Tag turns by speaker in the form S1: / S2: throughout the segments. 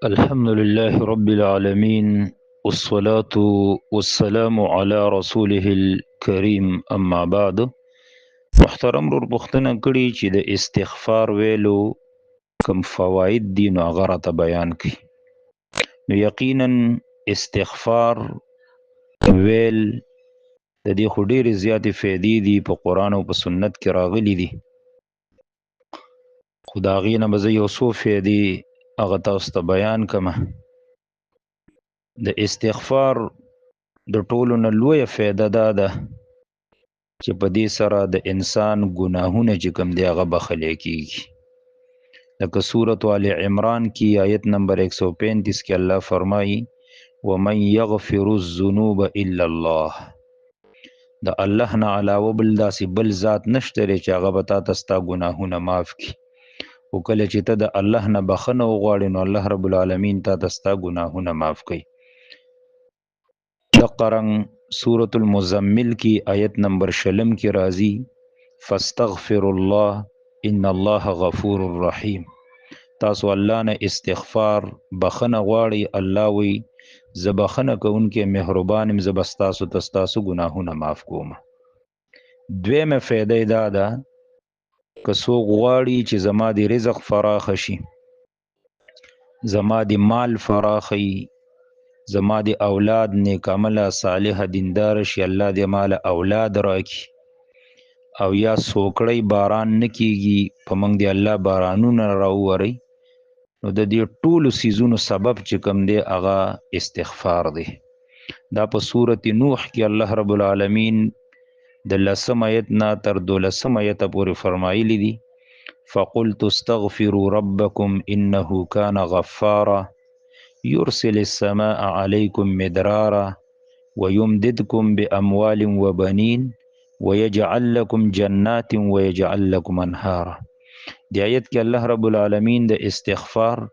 S1: الحمد لله رب العالمين والصلاة والسلام على رسوله الكريم أما بعد. محترم رور بختنه کړي چې د استغفار ویلو کم فواید دي نو هغه راته بیان کړي. نو یقینا استغفار ویل د دې خو ډېرې زیاتې فایدې دي په قرآن او په سنت کې راغلي دي، خو د هغې نه به زه یو څو فایدې هغه تاسو ته بیان کړمه. د استغفار د ټولو نه لویه فایده دا ده چې په دې سره د انسان ګناهونه چې کوم دی هغه بخښلی کېږي. لکه سورة آل عمران کې آیت نمبر 135 کې الله فرمایي ومن یغفر الذنوب الا الله، د الله نه علاوه بل داسې بل ذات نشته دی چې هغه به تا ته ستا ګناهونه معاف کړي. خو کله چې ته د الله نه بخښنه وغواړې نو الله رب العالمین تا ته ستا ګناهونه معاف کوي. دقه رنګ سورة المزمل کی آیت نمبر 20 کی راضی فاستغفر الله ان الله غفور الرحیم. تاسو الله نه استغفار بخنه غواړي، الله وی زبخنه کوونکې مهربانم زبستاسو تستاسو گناهونه معاف کوم. دویمه فایده دا ده که څوک غواړي چې زما د رزق فراخ شي، زما د مال فراخي، زما د اولاد نیک عمله صالح دیندار شي، الله دې مال اولاد راکړي، او یا سوکړی باران نه کیږي په موږ دی الله بارانونه راووري، نو د دې ټولو سیزونو سبب چې کوم دی هغه استغفار دی. دا په سورة نوح کې الله رب العالمین د 10 آیت نه تر 12 آیت پورې فرمایلی دي فقلت استغفروا ربکم انه کان غفارا يرسل السماء عليكم مدرارا ويمددكم بأموال وبنين ويجعل لكم جنات ويجعل لكم انهارا. دی آیت کې الله رب العالمین د استغفار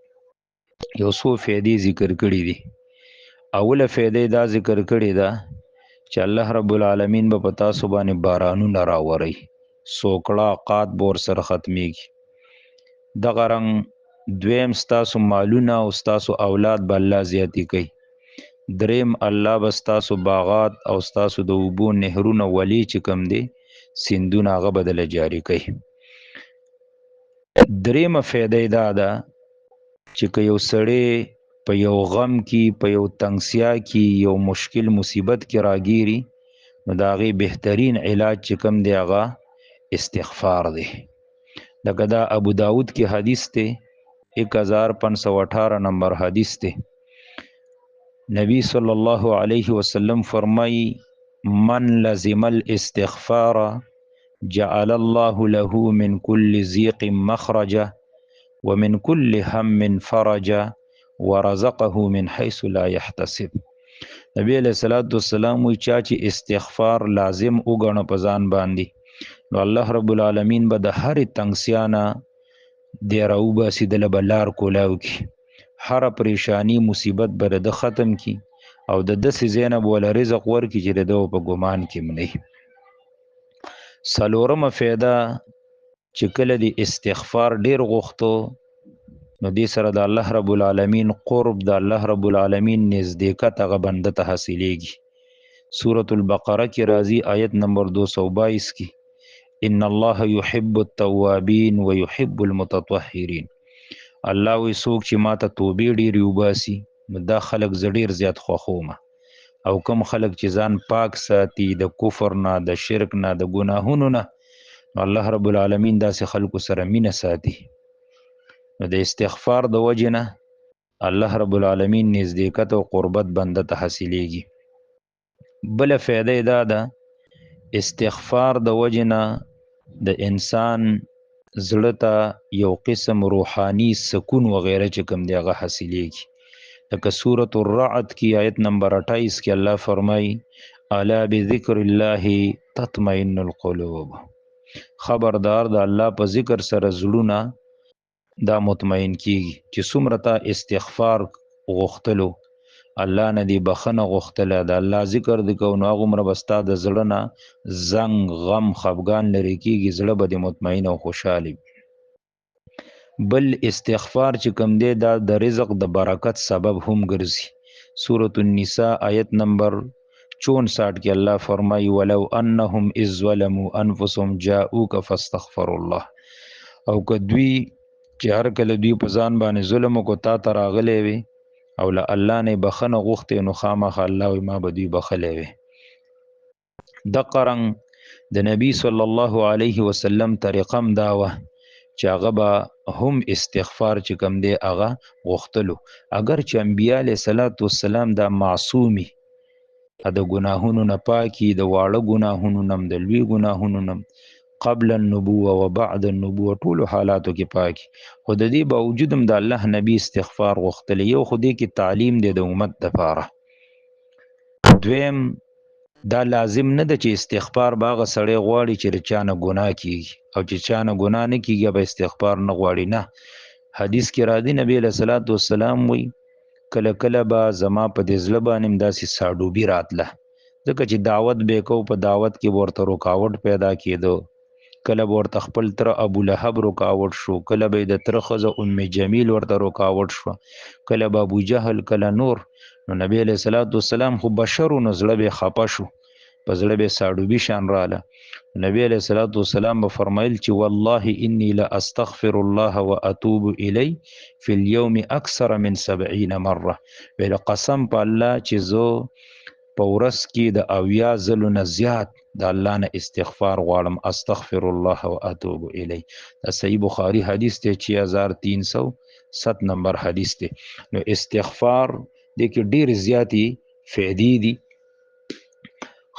S1: یو څو فائدې ذکر کړي دي. اوله فائدې دا ذکر کړي ده چې الله رب العالمین به پتا سو باندې بارانونه راوري، سوکړه قات بور سره ختميږي. دغه رنګ دویم ستاسو مالونه او ستاسو اولاد به الله زیاتی کوي. دریم الله به ستاسو باغات او ستاسو د اوبو نهرونه ولی چې کم دی سیندونه هغه بدل جاری کوي. دریمه فایده دا ده چې که یو سړی په یو غم کې په یو تنگسیا کې یو مشکل مصیبت کې راګیری نو د هغې بهترین علاج چې کم دی هغه استغفار دی. لکه دا ابو داود کې حدیث دی 1518 نمبر حدیث دی. نبی صلی الله علیه وسلم فرمائی من لزم الاستغفار جعل الله له من كل ضيق مخرجا ومن كل هم فرجا ورزقه من حيث لا يحتسب. نبی علیہ الصلوۃ والسلام وی چا چې استغفار لازم وګڼه په ځان باندې نو الله رب العالمین به د هر تنگسیانه دی راوباسي د لبلار کولاو کی، هر پریشانی مصیبت بر د ختم کی او د دسې زینب ول رزق ورکی چې د په ګمان کې منی. سلورمه فایده چې کله دی استغفار ډیر غوښتو نو دې سره د الله رب العالمین قرب د الله رب العالمین نزدېکت هغه بنده ته حاصلېږي. سورة البقره کې راځي آیت نمبر 222 کې ان الله يحب التوابین ويحب المتطهرین. الله وی څوک چې ماته توبې ډېرې وباسي نو دا خلک زه ډېر زیات خوښومه، او کم خلک چې ځان پاک ساتي د کفر نه د شرک نه د ګناهونو نه نو الله رب العالمین داسې خلکو سره مینه ساتي. نو د استغفار د وجې نه الله رب العالمین نزدېکت او قربت بنده ته حاصلېږي. بله فایده دا ده استغفار د وجې نه د انسان زړه ته یو قسم روحانی سکون وغیره چې کوم دی هغه حاصلېږي. لکه سورة الرعد کی آیت نمبر 28 کې الله فرمایي الا بذکر الله تطمئن القلوب. خبردار د الله په ذکر سره زړونه دا مطمئن کیږي. چې څومره تا استغفار غوښتلو الله نه دی بخنه غوښتله د الله ذکر دی کو نو هغومره به ستا د زړه نه زنګ غم خفګان لرې کیږي، زړه به دې مطمئن او خوشحاله وي. بل استغفار چې کوم دی دا د رزق د برکت سبب هم ګرځي. سورة النساء آیت نمبر 64 کې الله فرمایي ولو انهم اذ ظلموا انفسهم جاءوك فاستغفروا الله. او که دوی چې هر کله دوی په ځان باندې ظلم وکړو تا ته راغلی وي او له الله نه بخنه غوښتې نو خامخا الله وي ما به دوی بخلی وي. دقه رنګ د نبی صلی الله علیه وسلم طریقه هم دا وه چې هغه به هم استغفار چې کوم دی هغه غوښتلو. اگر چې انبیا علیه صلات وسلام دا معصومي د ګناهونو نه پاکي، د واړه ګناهونو نه د لوی ګناهونو نه قبل النبوه و بعد النبوه ټولو حالاتو کې پاکي، خو د دې باوجود هم د الله نبی استغفار غوښتلی. یو خو دې کې تعلیم دی د امت دپاره. دویم دا لازم نه ده چې استغفار به هغه سړی غواړي چې د چا نه ګناه کیږي او چې چا نه ګناه نه کیږي به استغفار نه غواړي. نه، حدیث کې راځي نبی علیه صلات وسلام وایي کله کله به زما په دې زړه باندې داسې ساډوبي راتله، ځکه چې دعوت به کو په دعوت کې ورته رکاوټ پیدا کېدو. کله به ورته خپل تر ابو لهب رکاوټ شو، کله به د تره ښځه ام جمیل ورته رکاوټ شو، کله به ابو جهل، کله نور. نو نبی علیه صلات وسلام خو بشر و، نو زړه به خفه شو، په زړه به ساډوبي شان رااله. نبی علیه الصلاۃ والسلام به فرمایل چې والله انی لا استغفر الله واتوب الی فی اليوم اکثر من 70 مره. ویل قسم په الله چې زه په ورځ کې د 80 ځلو نه زیات د الله نه استغفار غواړم، استغفر الله واتوب الی. دا صحیح بخاری حدیث دی 6307 نمبر حدیث دی. نو استغفار د کې ډیر زیاتی فائدې دي،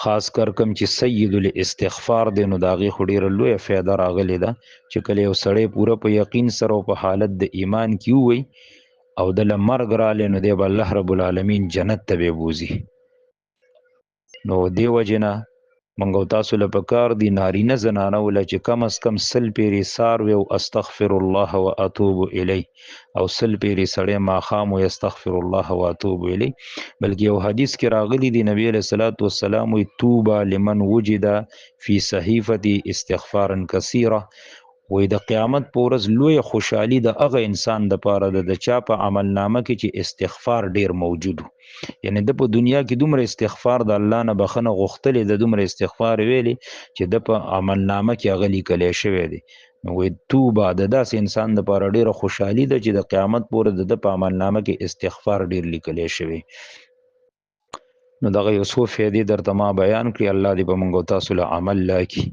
S1: خاص کر کم چې سید الاستغفار دی نو د هغې خو ډېره لویه فایده راغلې ده چې کله یو سړی پوره په یقین سره او په حالت د ایمان کې ووایي او دله مرګ رالی نو دی به الله رب العالمین جنت ته به بوځي. نو دې وجې نه موږ او تاسو له پکار دي نارینه زنانو له چې کم از کم 100 پیرې سار وي او استغفر الله واتوب الی، او 100 پیرې سړی ماښام وي استغفر الله واتوب الی. بلکې یو حدیث کې راغلی دی نبی علیه الصلاۃ والسلام وی توبه لمن وجد فی صحیفته استغفارا کثیره. وی د قیامت په ورځ لوی خوشحالي د هغه انسان دپاره ده د چا په عمل نامه کې چې استغفار ډیر موجود، یعنی د په دنیا کې دومره استغفار د الله نه بخنه غوښتلې د دومره استغفار ویلي چې د په عمل نامه کې هغه لیکلی شوی دی. نو وی توبه د داسې انسان دپاره ډیره خوشحالي ده چې د قیامت پورې د په عمل نامه کې استغفار ډیر لیکلی شوی. نو دغه یو څو فایدې درته ما بیان کړي. الله دې په موږ او تاسو له عمل لا کړي.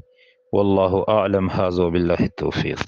S1: والله اعلم. هذا وبالله التوفیق.